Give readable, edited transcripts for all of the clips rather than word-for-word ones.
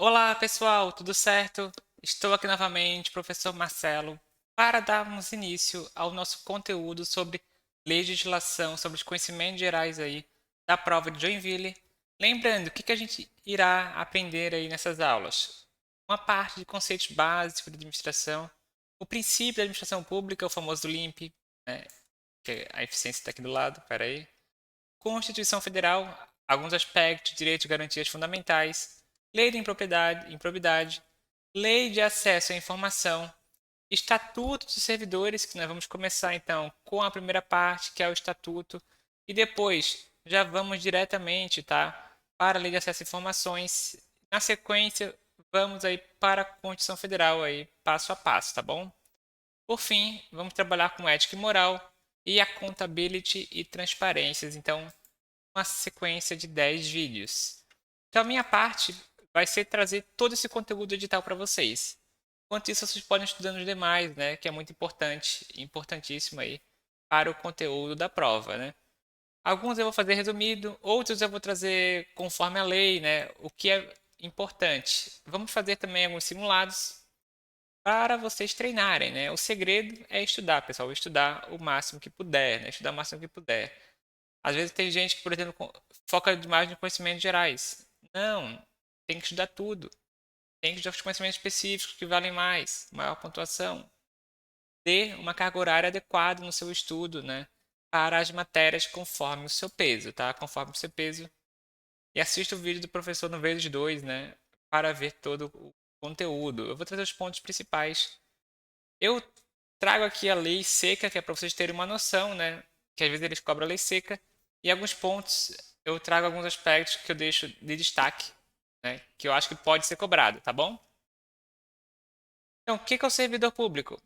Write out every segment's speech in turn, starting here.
Olá, pessoal, tudo certo? Estou aqui novamente, professor Marcelo, para darmos início ao nosso conteúdo sobre legislação, sobre os conhecimentos gerais aí da prova de Joinville. Lembrando, o que a gente irá aprender aí nessas aulas? Uma parte de conceitos básicos de administração, o princípio da administração pública, o famoso LIMP, né? Que a eficiência está aqui do lado, peraí. Constituição Federal, alguns aspectos, direitos e garantias fundamentais, lei de improbidade, lei de acesso à informação, estatuto dos servidores, que nós vamos começar então com a primeira parte, que é o estatuto, e depois já vamos diretamente, tá, para a lei de acesso a informações. Na sequência, vamos aí para a Constituição Federal aí, passo a passo, tá bom? Por fim, vamos trabalhar com ética e moral e accountability e transparências. Então, uma sequência de 10 vídeos. Então, a minha parte vai ser trazer todo esse conteúdo edital para vocês. Enquanto isso, vocês podem estudando os demais, né? Que é muito importante, importantíssimo aí para o conteúdo da prova, né? Alguns eu vou fazer resumido, outros eu vou trazer conforme a lei, né? O que é importante. Vamos fazer também alguns simulados para vocês treinarem, né? O segredo é estudar, pessoal, estudar o máximo que puder, né? Estudar o máximo que puder. Às vezes tem gente que, por exemplo, foca demais em conhecimentos gerais. Não, tem que estudar tudo. Tem que estudar os conhecimentos específicos que valem mais, maior pontuação. Dê uma carga horária adequada no seu estudo, né? Para as matérias conforme o seu peso, tá? Conforme o seu peso. E assista o vídeo do professor no vezes 2, né? Para ver todo o conteúdo. Eu vou trazer os pontos principais. Eu trago aqui a lei seca, que é para vocês terem uma noção, né? Que às vezes eles cobram a lei seca. E alguns pontos, eu trago alguns aspectos que eu deixo de destaque, né? Que eu acho que pode ser cobrado, tá bom? Então, o que é o servidor público?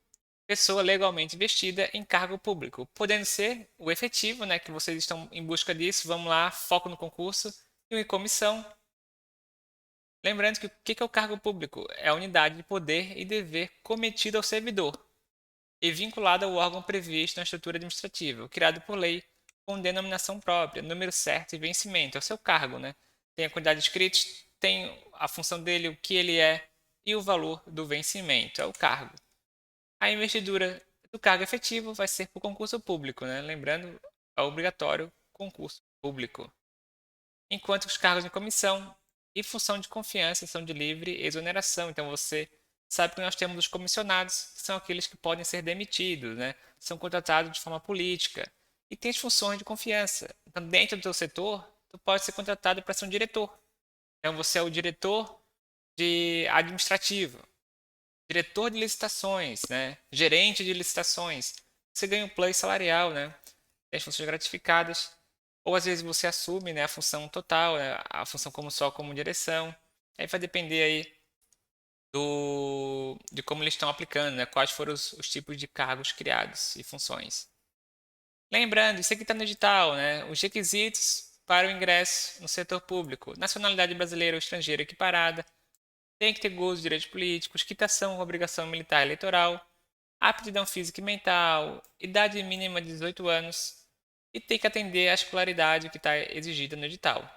Pessoa legalmente investida em cargo público, podendo ser o efetivo, né? Que vocês estão em busca disso. Vamos lá, foco no concurso. E o em comissão. Lembrando que o que é o cargo público? É a unidade de poder e dever cometido ao servidor e vinculado ao órgão previsto na estrutura administrativa, criado por lei, com denominação própria, número certo e vencimento. É o seu cargo, né? Tem a quantidade de inscritos, tem a função dele, o que ele é e o valor do vencimento. É o cargo. A investidura do cargo efetivo vai ser por concurso público, né? Lembrando, é obrigatório concurso público. Enquanto que os cargos em comissão e função de confiança são de livre exoneração. Então você sabe que nós temos os comissionados, que são aqueles que podem ser demitidos, né? São contratados de forma política. E tem as funções de confiança. Então, dentro do teu setor, tu pode ser contratado para ser um diretor. Então, você é o diretor de administrativo, diretor de licitações, né? Gerente de licitações. Você ganha um plus salarial, né? Tem as funções gratificadas. Ou às vezes você assume, né, a função total, né, a função como só como direção. Aí vai depender aí de como eles estão aplicando, né, quais foram os tipos de cargos criados e funções. Lembrando, isso aqui está no edital, né, os requisitos para o ingresso no setor público. Nacionalidade brasileira ou estrangeira equiparada. Tem que ter gozo de direitos políticos, quitação com obrigação militar eleitoral, aptidão física e mental, idade mínima de 18 anos e tem que atender à escolaridade que está exigida no edital.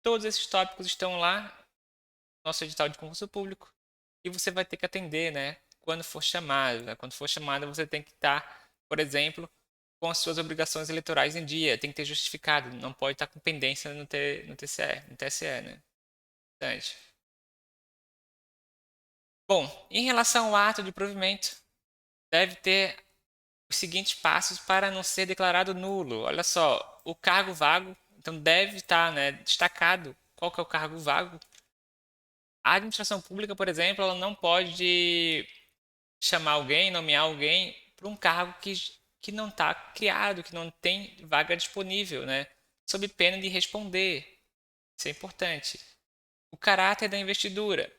Todos esses tópicos estão lá no nosso edital de concurso público e você vai ter que atender, né, quando for chamado. Né? Quando for chamado, você tem que estar, por exemplo, com as suas obrigações eleitorais em dia, tem que ter justificado, não pode estar com pendência no TCE, no TSE, né? Importante. Bom, em relação ao ato de provimento, deve ter os seguintes passos para não ser declarado nulo. Olha só, o cargo vago, então deve estar, né, destacado qual que é o cargo vago. A administração pública, por exemplo, ela não pode chamar alguém, nomear alguém para um cargo que não está criado, que não tem vaga disponível, né? Sob pena de responder. Isso é importante. O caráter da investidura,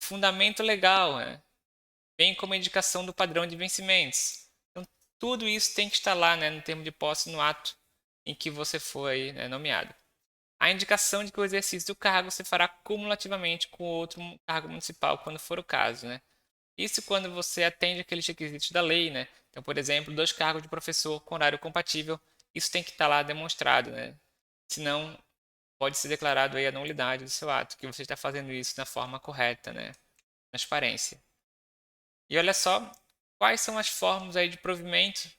fundamento legal, né? Bem como a indicação do padrão de vencimentos. Então, tudo isso tem que estar lá, né, no termo de posse, no ato em que você foi, né, nomeado. A indicação de que o exercício do cargo se fará cumulativamente com outro cargo municipal, quando for o caso, né? Isso quando você atende aqueles requisitos da lei, né? Então, por exemplo, 2 cargos de professor com horário compatível, isso tem que estar lá demonstrado, né? Senão, pode ser declarado aí a nulidade do seu ato, que você está fazendo isso na forma correta, né? Transparência. E olha só, quais são as formas aí de provimento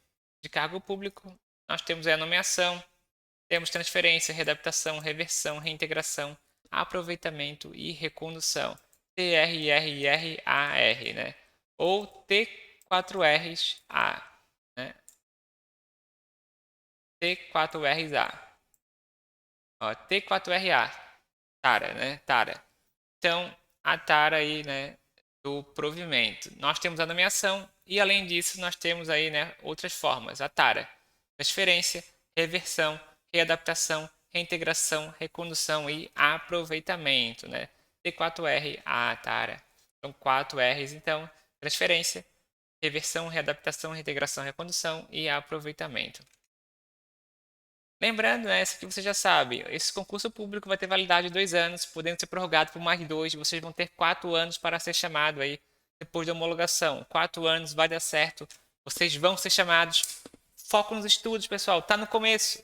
de cargo público? Nós temos aí a nomeação, temos transferência, readaptação, reversão, reintegração, aproveitamento e recondução. TRRRAR, né? Ou T4Rs-A, né? T4Rs-A. Ó, T4RA, tara, né? Tara. Então, a tara aí, né, do provimento. Nós temos a nomeação e, além disso, nós temos aí, né, outras formas. A tara, transferência, reversão, readaptação, reintegração, recondução e aproveitamento, né? T4R, a tara. São 4 R's, então, transferência, reversão, readaptação, reintegração, recondução e aproveitamento. Lembrando, né, essa que você já sabe, esse concurso público vai ter validade de 2 anos, podendo ser prorrogado por mais 2. Vocês vão ter 4 anos para ser chamado aí depois da homologação. 4 anos, vai dar certo. Vocês vão ser chamados. Foco nos estudos, pessoal. Tá no começo.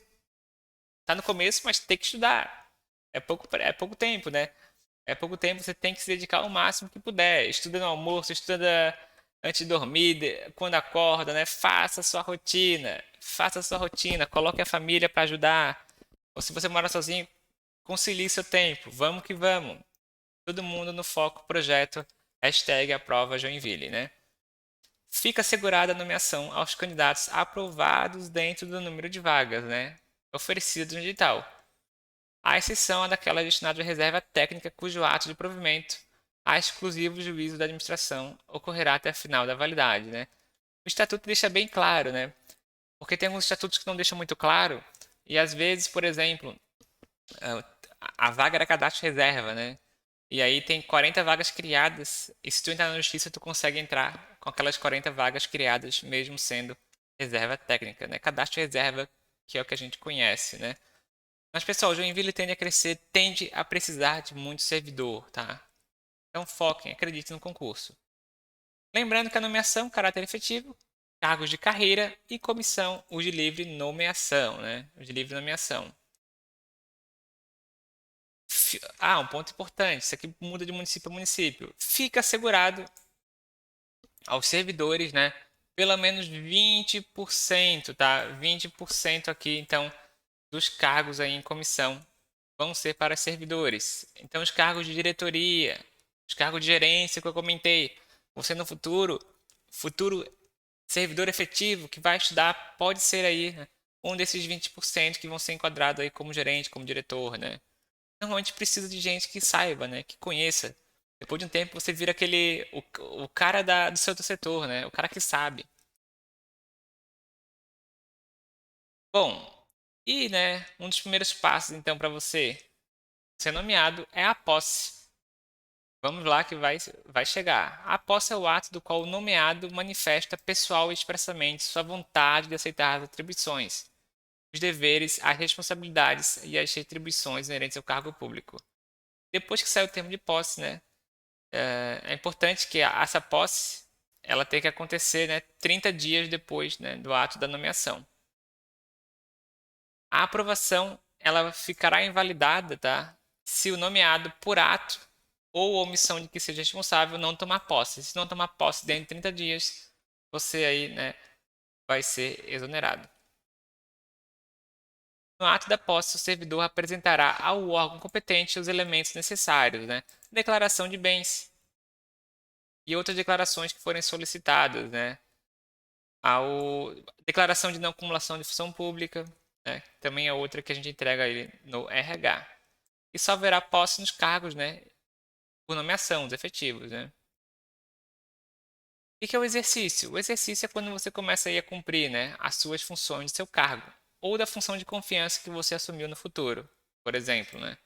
Tá no começo, mas tem que estudar. É pouco tempo, né? É pouco tempo, você tem que se dedicar ao máximo que puder. Estuda no almoço, estuda antes de dormir, quando acorda, né? Faça a sua rotina. Faça a sua rotina. Coloque a família para ajudar. Ou se você mora sozinho, concilie seu tempo. Vamos que vamos. Todo mundo no foco projeto. Hashtag aprova Joinville, né? Fica assegurada a nomeação aos candidatos aprovados dentro do número de vagas, né? Oferecido no edital. A exceção é daquela destinada à reserva técnica cujo ato de provimento a exclusivo juízo da administração ocorrerá até a final da validade, né? O estatuto deixa bem claro, né? Porque tem alguns estatutos que não deixam muito claro e às vezes, por exemplo, a vaga era cadastro reserva, né? E aí tem 40 vagas criadas e se tu entrar na justiça tu consegue entrar com aquelas 40 vagas criadas mesmo sendo reserva técnica, né? Cadastro reserva que é o que a gente conhece, né? Mas, pessoal, Joinville tende a crescer, tende a precisar de muito servidor, tá? Então foquem, acreditem no concurso. Lembrando que a nomeação, caráter efetivo, cargos de carreira e comissão, o de livre nomeação, né? O de livre nomeação. Um ponto importante, isso aqui muda de município a município. Fica assegurado aos servidores, né? Pelo menos 20%, tá? 20% aqui, então, dos cargos aí em comissão vão ser para servidores. Então, os cargos de diretoria, os cargos de gerência que eu comentei, você no futuro servidor efetivo que vai estudar, pode ser aí, né, um desses 20% que vão ser enquadrados aí como gerente, como diretor, né? Normalmente precisa de gente que saiba, né, que conheça. Depois de um tempo você vira o cara do seu setor, né? O cara que sabe. Bom, e né, um dos primeiros passos então para você ser nomeado é a posse. Vamos lá que vai chegar. A posse é o ato do qual o nomeado manifesta pessoal e expressamente sua vontade de aceitar as atribuições, os deveres, as responsabilidades e as retribuições inerentes ao cargo público. Depois que sai o termo de posse, né, é importante que essa posse ela tem que acontecer, né, 30 dias depois, né, do ato da nomeação. A aprovação ela ficará invalidada, tá, se o nomeado por ato ou omissão de que seja responsável não tomar posse. Se não tomar posse dentro de 30 dias, você aí, né, vai ser exonerado. No ato da posse, o servidor apresentará ao órgão competente os elementos necessários, né? Declaração de bens e outras declarações que forem solicitadas, né? Declaração de não acumulação de função pública, né? Também é outra que a gente entrega aí no RH. E só haverá posse nos cargos, né? Por nomeação, os efetivos, né? O que é o exercício? O exercício é quando você começa aí a cumprir, né, as suas funções de seu cargo ou da função de confiança que você assumiu no futuro, por exemplo, né?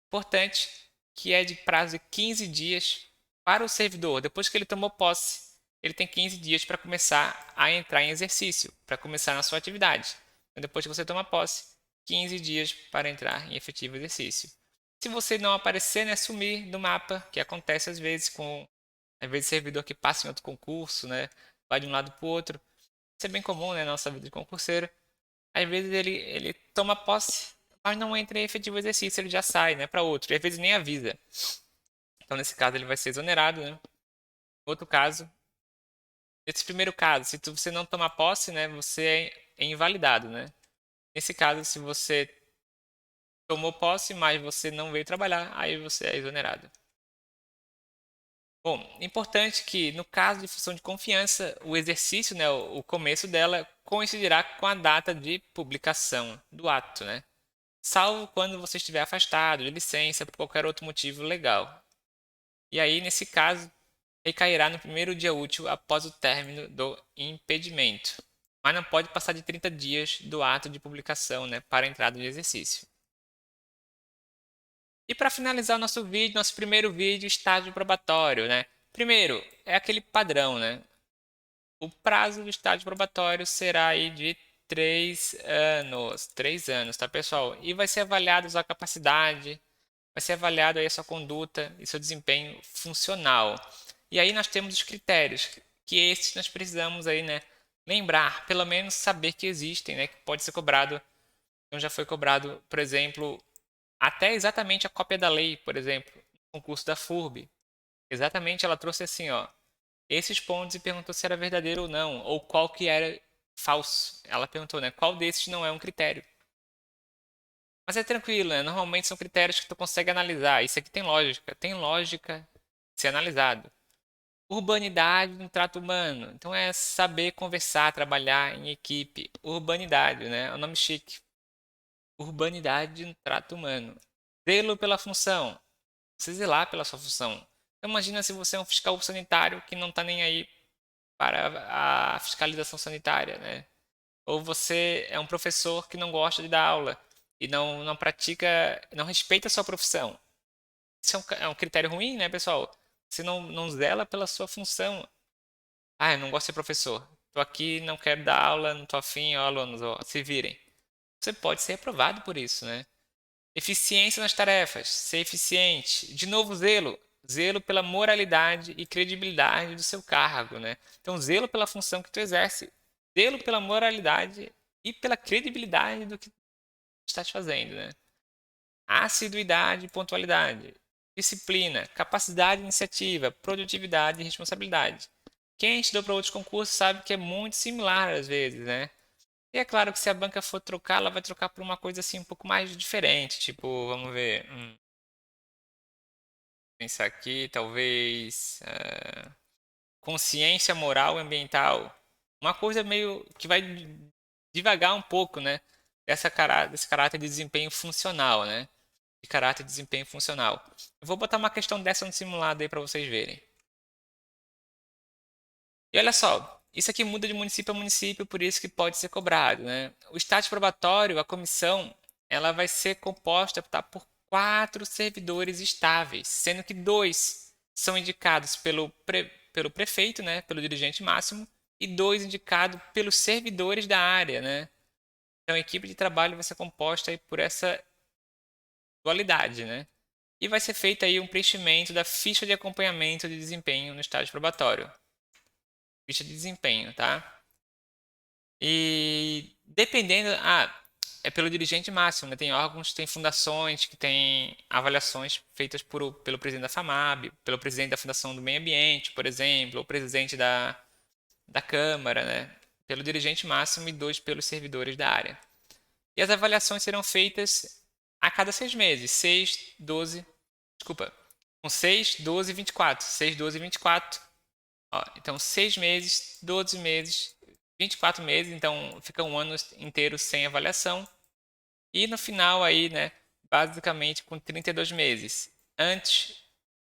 Importante que é de prazo de 15 dias para o servidor. Depois que ele tomou posse, ele tem 15 dias para começar a entrar em exercício, para começar na sua atividade. Então, depois que você toma posse, 15 dias para entrar em efetivo exercício. Se você não aparecer, né, sumir do mapa, que acontece às vezes servidor que passa em outro concurso, né, vai de um lado para o outro. Isso é bem comum, né, na nossa vida de concurseiro. Às vezes ele toma posse, mas não entra em efetivo exercício, ele já sai, né, para outro, e às vezes nem avisa. Então, nesse caso, ele vai ser exonerado, né? Outro caso, nesse primeiro caso, se você não tomar posse, né, você é invalidado, né? Nesse caso, se você tomou posse, mas você não veio trabalhar, aí você é exonerado. Bom, importante que no caso de função de confiança, o exercício, né, o começo dela coincidirá com a data de publicação do ato, né? Salvo quando você estiver afastado de licença por qualquer outro motivo legal. E aí, nesse caso, recairá no primeiro dia útil após o término do impedimento. Mas não pode passar de 30 dias do ato de publicação, né, para a entrada de exercício. E para finalizar o nosso vídeo, nosso primeiro vídeo, estágio probatório, né? Primeiro, é aquele padrão, né? O prazo do estágio probatório será aí de 3 anos. 3 anos, tá, pessoal? E vai ser avaliado a sua capacidade, vai ser avaliado aí a sua conduta e seu desempenho funcional. E aí nós temos os critérios, que esses nós precisamos aí, né? Lembrar, pelo menos saber que existem, né? Que pode ser cobrado. Então já foi cobrado, por exemplo, até exatamente a cópia da lei, por exemplo, no concurso da FURB. Exatamente, ela trouxe assim, ó, esses pontos e perguntou se era verdadeiro ou não, ou qual que era falso. Ela perguntou, né, qual desses não é um critério. Mas é tranquilo, né? Normalmente são critérios que tu consegue analisar. Isso aqui tem lógica de ser analisado. Urbanidade no trato humano. Então é saber conversar, trabalhar em equipe. Urbanidade, né? É um nome chique. Urbanidade no trato humano. Zelo pela função. Você zelar pela sua função. Então, imagina se você é um fiscal sanitário que não está nem aí para a fiscalização sanitária, né? Ou você é um professor que não gosta de dar aula e não pratica, não respeita a sua profissão. Isso é um critério ruim, né, pessoal? Você não zela pela sua função. Ah, eu não gosto de ser professor. Estou aqui, não quero dar aula, não estou afim, ó, alunos, ó, se virem. Você pode ser reprovado por isso, né? Eficiência nas tarefas, ser eficiente. De novo, zelo. Zelo pela moralidade e credibilidade do seu cargo, né? Então, zelo pela função que tu exerce. Zelo pela moralidade e pela credibilidade do que estás fazendo, né? Assiduidade e pontualidade. Disciplina, capacidade de iniciativa, produtividade e responsabilidade. Quem estudou para outros concursos sabe que é muito similar às vezes, né? E é claro que se a banca for trocar, ela vai trocar por uma coisa assim um pouco mais diferente. Tipo, vamos ver. Pensar aqui, talvez. Consciência moral e ambiental. Uma coisa meio que vai devagar um pouco, né? Desse caráter de desempenho funcional, né? De caráter de desempenho funcional. Eu vou botar uma questão dessa no simulado aí para vocês verem. E olha só, isso aqui muda de município a município, por isso que pode ser cobrado, né? O estágio probatório, a comissão, ela vai ser composta, tá, por 4 servidores estáveis, sendo que 2 são indicados pelo prefeito, né, pelo dirigente máximo, e 2 indicados pelos servidores da área, né? Então a equipe de trabalho vai ser composta aí por essa dualidade, né? E vai ser feito aí um preenchimento da ficha de acompanhamento de desempenho no estágio probatório. Ficha de desempenho, tá? E dependendo, é pelo dirigente máximo, né? Tem órgãos, tem fundações que têm avaliações feitas pelo presidente da FAMAB, pelo presidente da Fundação do Meio Ambiente, por exemplo, ou presidente da Câmara, né? Pelo dirigente máximo e 2 pelos servidores da área. E as avaliações serão feitas a cada 6 meses, 6, 12, desculpa, com 6, 12 e 24, 6, 12 e 24. Ó, então, 6 meses, 12 meses, 24 meses, então fica um ano inteiro sem avaliação. E no final aí, né, basicamente com 32 meses, antes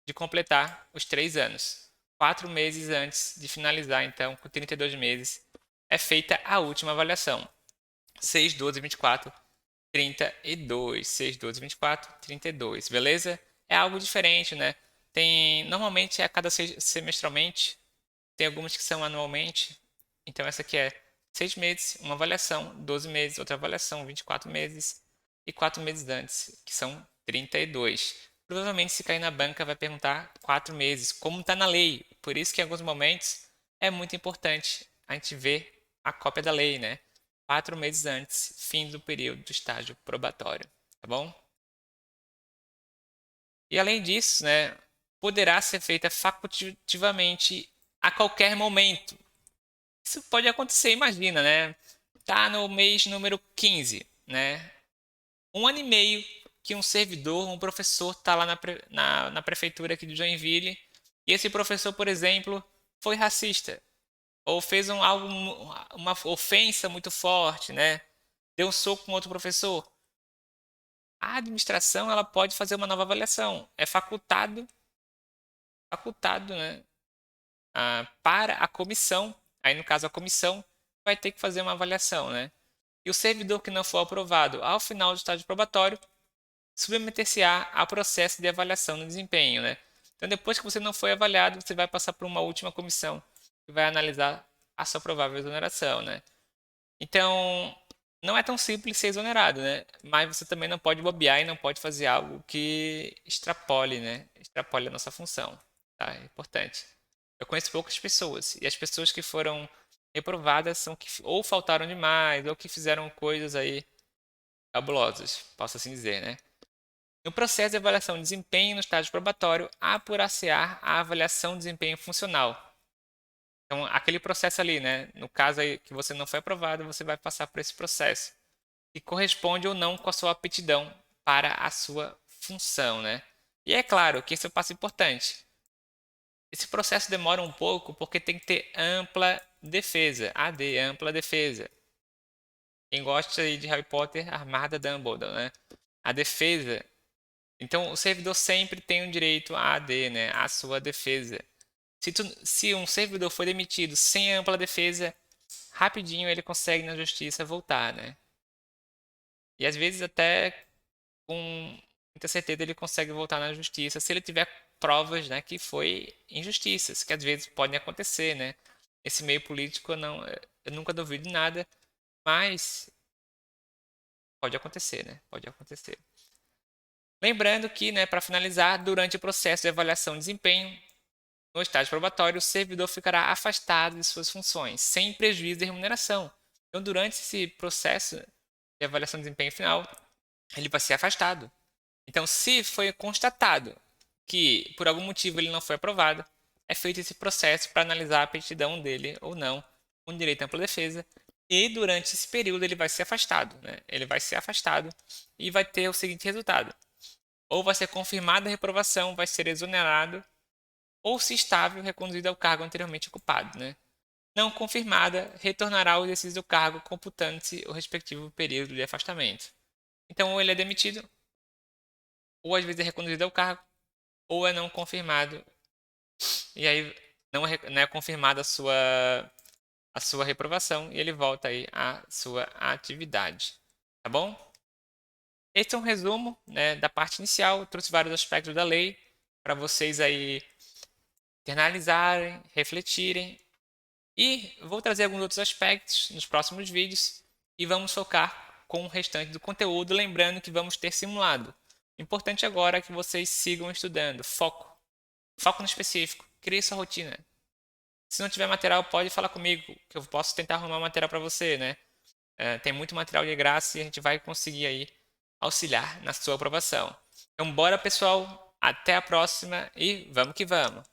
de completar os 3 anos. 4 meses antes de finalizar, então, com 32 meses, é feita a última avaliação. 6, 12, 24, 32. 6, 12, 24, 32, beleza? É algo diferente, né? Normalmente é a cada semestralmente, tem algumas que são anualmente. Então essa aqui é 6 meses, uma avaliação, 12 meses, outra avaliação, 24 meses e 4 meses antes, que são 32. Provavelmente se cair na banca vai perguntar 4 meses, como está na lei. Por isso que em alguns momentos é muito importante a gente ver a cópia da lei, né? 4 meses antes, fim do período do estágio probatório. tá bom? E além disso, né, poderá ser feita facultativamente a qualquer momento. Isso pode acontecer, imagina, né? Tá no mês número 15, né? Um ano e meio que um servidor, um professor tá lá na prefeitura aqui de Joinville, e esse professor, por exemplo, foi racista, ou fez uma ofensa muito forte, né? Deu um soco com outro professor. A administração ela pode fazer uma nova avaliação. É facultado, né, para a comissão. Aí, no caso, a comissão vai ter que fazer uma avaliação, né? E o servidor que não for aprovado ao final do estágio probatório submeter-se-á a processo de avaliação do desempenho, né? Então, depois que você não foi avaliado, você vai passar por uma última comissão que vai analisar a sua provável exoneração, né? Então, não é tão simples ser exonerado, né? Mas você também não pode bobear e não pode fazer algo que extrapole, né? Extrapole a nossa função, tá? É importante. Eu conheço poucas pessoas e as pessoas que foram reprovadas são que ou faltaram demais ou que fizeram coisas aí cabulosas, posso assim dizer, né? No processo de avaliação de desempenho no estágio probatório, apurar-se-á a avaliação de desempenho funcional. Então, aquele processo ali, né? No caso aí que você não foi aprovado, você vai passar por esse processo. Que corresponde ou não com a sua aptidão para a sua função, né? E é claro que esse é um passo importante. Esse processo demora um pouco porque tem que ter ampla defesa. AD, ampla defesa. Quem gosta aí de Harry Potter, Armada Dumbledore, né? A defesa. Então, o servidor sempre tem o direito à AD, né? À sua defesa. Se um servidor for demitido sem ampla defesa, rapidinho ele consegue na justiça voltar, né? E às vezes até com muita certeza ele consegue voltar na justiça se ele tiver provas, né, que foi injustiças, que às vezes podem acontecer, né? Esse meio político eu nunca duvido de nada, mas pode acontecer, né? Pode acontecer. Lembrando que, né, para finalizar, durante o processo de avaliação de desempenho, no estágio probatório, o servidor ficará afastado de suas funções, sem prejuízo de remuneração. Então, durante esse processo de avaliação de desempenho final, ele vai ser afastado. Então, se foi constatado que por algum motivo ele não foi aprovado, é feito esse processo para analisar a aptidão dele ou não, com direito à ampla defesa, e durante esse período ele vai ser afastado, né? Ele vai ser afastado e vai ter o seguinte resultado: ou vai ser confirmada a reprovação, vai ser exonerado, ou se estável, reconduzido ao cargo anteriormente ocupado, né? Não confirmada, retornará ao exercício do cargo, computando-se o respectivo período de afastamento. Então, ou ele é demitido, ou às vezes é reconduzido ao cargo, ou é não confirmado, e aí não é confirmada a sua reprovação, e ele volta aí à sua atividade. Tá bom? Esse é um resumo, né, da parte inicial. Eu trouxe vários aspectos da lei para vocês aí internalizarem, refletirem. E vou trazer alguns outros aspectos nos próximos vídeos e vamos focar com o restante do conteúdo, lembrando que vamos ter simulado. Importante agora é que vocês sigam estudando. Foco. Foco no específico. Crie sua rotina. Se não tiver material, pode falar comigo, que eu posso tentar arrumar material para você, né? Tem muito material de graça e a gente vai conseguir aí auxiliar na sua aprovação. Então, bora pessoal, até a próxima e vamos que vamos!